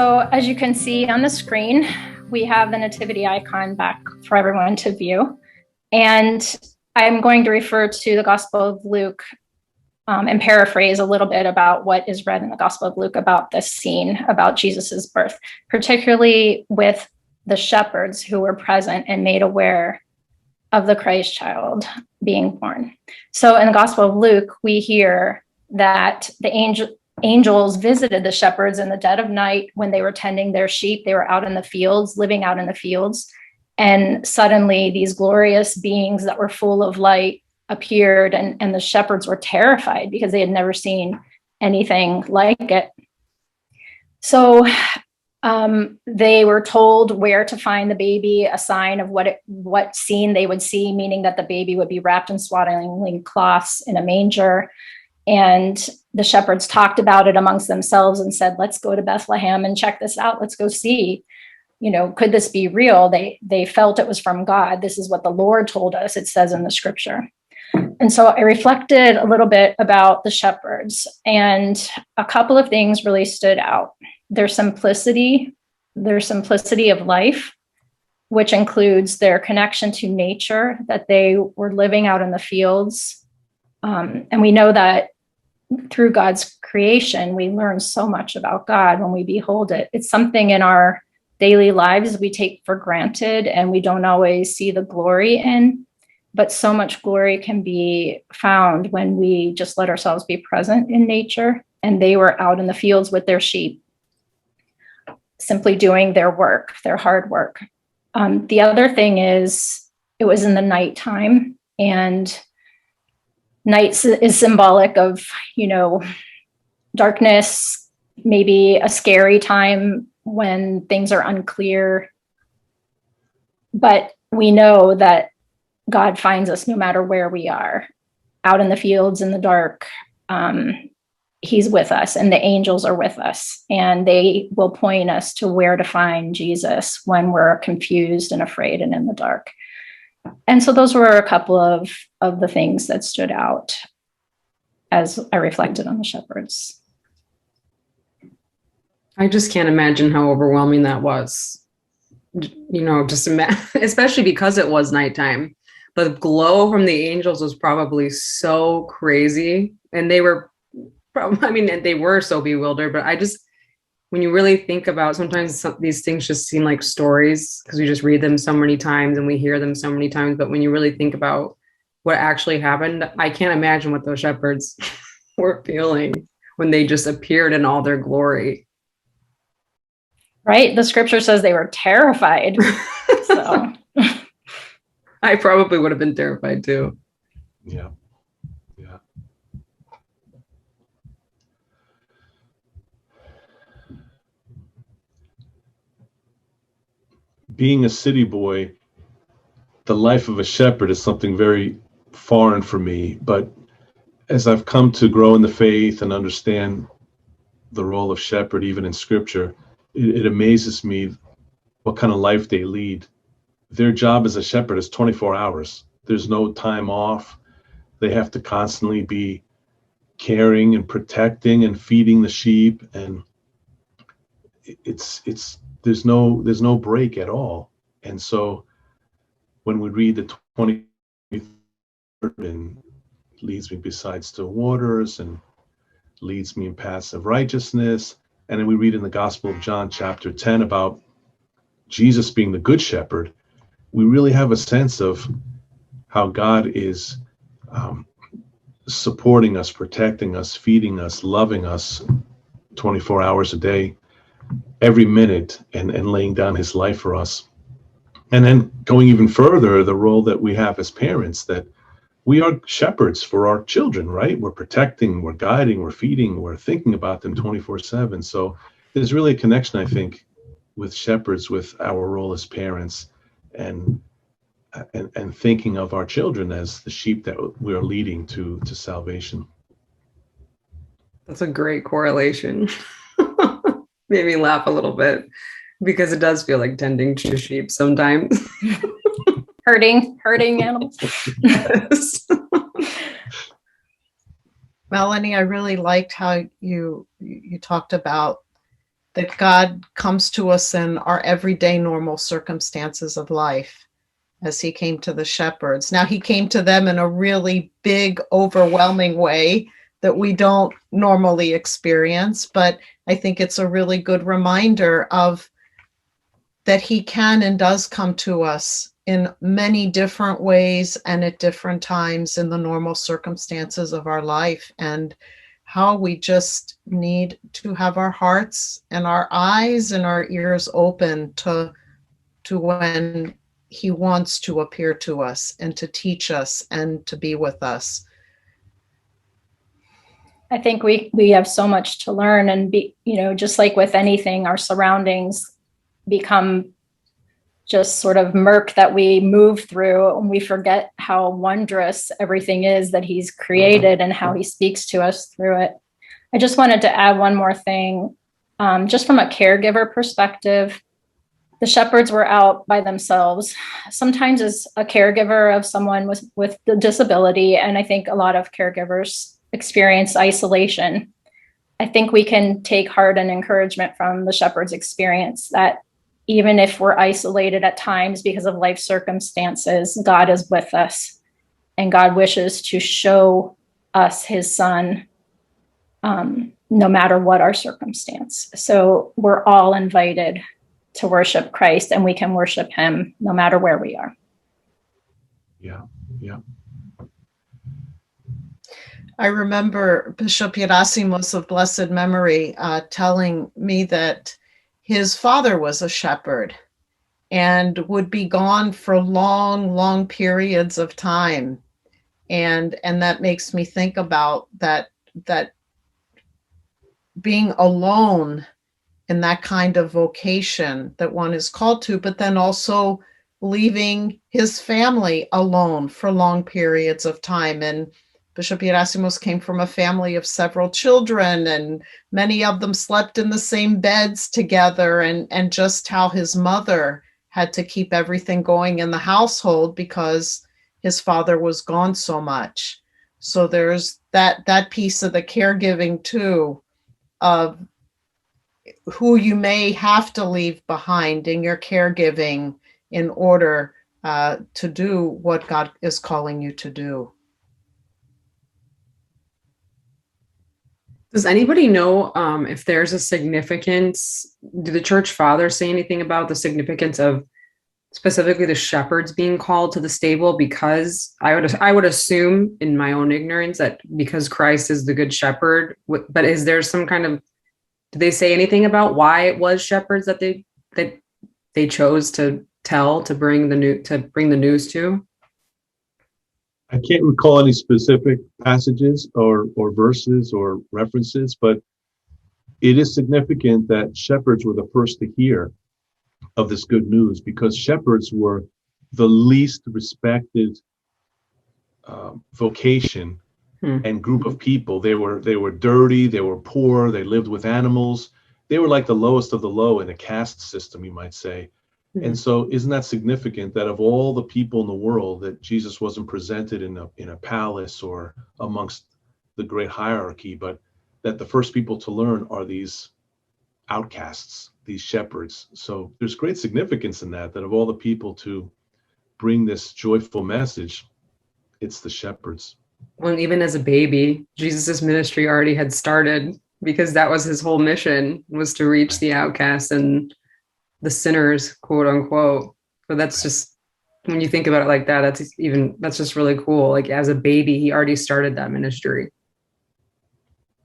So as you can see on the screen, we have the Nativity icon back for everyone to view. And I'm going to refer to the Gospel of Luke and paraphrase a little bit about what is read in the Gospel of Luke about this scene, about Jesus's birth, particularly with the shepherds who were present and made aware of the Christ child being born. So in the Gospel of Luke, we hear that the angels visited the shepherds in the dead of night when they were tending their sheep. They were out in the fields, living out in the fields. And suddenly these glorious beings that were full of light appeared, and the shepherds were terrified because they had never seen anything like it. So they were told where to find the baby, a sign of what scene they would see, meaning that the baby would be wrapped in swaddling cloths in a manger. And the shepherds talked about it amongst themselves and said, let's go to Bethlehem and check this out. Let's go see, could this be real? They felt it was from God. This is what the Lord told us, it says in the scripture. And so I reflected a little bit about the shepherds, and a couple of things really stood out. Their simplicity of life, which includes their connection to nature, that they were living out in the fields. And we know that through God's creation, we learn so much about God when we behold it. It's something in our daily lives we take for granted and we don't always see the glory in, but so much glory can be found when we just let ourselves be present in nature. And they were out in the fields with their sheep, simply doing their work, their hard work. The other thing is it was in the nighttime, and night is symbolic of, darkness, maybe a scary time when things are unclear. But we know that God finds us no matter where we are, out in the fields, in the dark. He's with us, and the angels are with us, and they will point us to where to find Jesus when we're confused and afraid and in the dark. And so those were a couple of the things that stood out as I reflected on the shepherds. I just can't imagine how overwhelming that was. Just imagine, especially because it was nighttime. The glow from the angels was probably so crazy, and they were they were so bewildered. But when you really think about, sometimes these things just seem like stories because we just read them so many times and we hear them so many times. But when you really think about what actually happened, I can't imagine what those shepherds were feeling when they just appeared in all their glory. Right. The scripture says they were terrified. So I probably would have been terrified too. Yeah. Being a city boy, the life of a shepherd is something very foreign for me. But as I've come to grow in the faith and understand the role of shepherd, even in scripture, it amazes me what kind of life they lead. Their job as a shepherd is 24 hours. There's no time off. They have to constantly be caring and protecting and feeding the sheep, and there's no break at all. And so when we read the 23rd and leads me beside still waters and leads me in paths of righteousness, and then we read in the Gospel of John chapter 10 about Jesus being the good shepherd, we really have a sense of how God is supporting us, protecting us, feeding us, loving us 24 hours a day, every minute, and laying down his life for us. And then going even further, the role that we have as parents, that we are shepherds for our children, right? We're protecting, we're guiding, we're feeding, we're thinking about them 24/7. So there's really a connection, I think, with shepherds, with our role as parents, and thinking of our children as the sheep that we are leading to salvation. That's a great correlation. Made me laugh a little bit because it does feel like tending to sheep sometimes. hurting animals. Yes. Melanie, I really liked how you talked about that God comes to us in our everyday normal circumstances of life, as he came to the shepherds. Now, he came to them in a really big, overwhelming way that we don't normally experience, but I think it's a really good reminder of that he can and does come to us in many different ways and at different times in the normal circumstances of our life, and how we just need to have our hearts and our eyes and our ears open to when he wants to appear to us and to teach us and to be with us. I think we have so much to learn, and be, just like with anything, our surroundings become just sort of murk that we move through, and we forget how wondrous everything is that he's created and how he speaks to us through it. I just wanted to add one more thing, just from a caregiver perspective. The shepherds were out by themselves, sometimes as a caregiver of someone with the disability, and I think a lot of caregivers experience isolation. I think we can take heart and encouragement from the shepherds' experience that even if we're isolated at times because of life circumstances, God is with us, and God wishes to show us his son, no matter what our circumstance. So we're all invited to worship Christ, and we can worship him no matter where we are. Yeah, yeah. I remember Bishop Yerasimos of blessed memory telling me that his father was a shepherd and would be gone for long, long periods of time. And that makes me think about that being alone in that kind of vocation that one is called to, but then also leaving his family alone for long periods of time. And Bishop Yerasimos came from a family of several children, and many of them slept in the same beds together, and just how his mother had to keep everything going in the household because his father was gone so much. So there's that piece of the caregiving too, of who you may have to leave behind in your caregiving in order to do what God is calling you to do. Does anybody know if there's a significance? Do the church fathers say anything about the significance of specifically the shepherds being called to the stable? Because I would assume, in my own ignorance, that because Christ is the good shepherd. But is there some kind of? Do they say anything about why it was shepherds that they chose to bring the news to? I can't recall any specific passages or verses or references, but it is significant that shepherds were the first to hear of this good news, because shepherds were the least respected vocation and group of people. They were dirty, they were poor, they lived with animals. They were like the lowest of the low in a caste system, you might say. And so isn't that significant that of all the people in the world, that Jesus wasn't presented in a palace or amongst the great hierarchy, but that the first people to learn are these outcasts, these shepherds. So there's great significance in that of all the people to bring this joyful message, it's the shepherds. Well, even as a baby, Jesus's ministry already had started, because that was his whole mission, was to reach the outcasts and the sinners, quote unquote. So that's just, when you think about it like that, that's just really cool. Like, as a baby, he already started that ministry.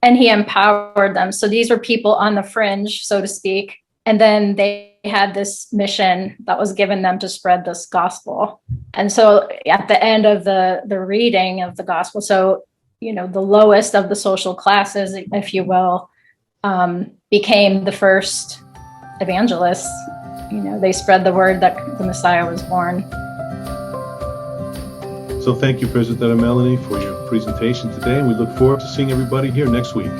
And he empowered them. So these were people on the fringe, so to speak. And then they had this mission that was given them to spread this gospel. And so at the end of the reading of the gospel, so, the lowest of the social classes, if you will, became the first evangelists. They spread the word that the Messiah was born. So thank you, President Melanie, for your presentation today, and we look forward to seeing everybody here next week.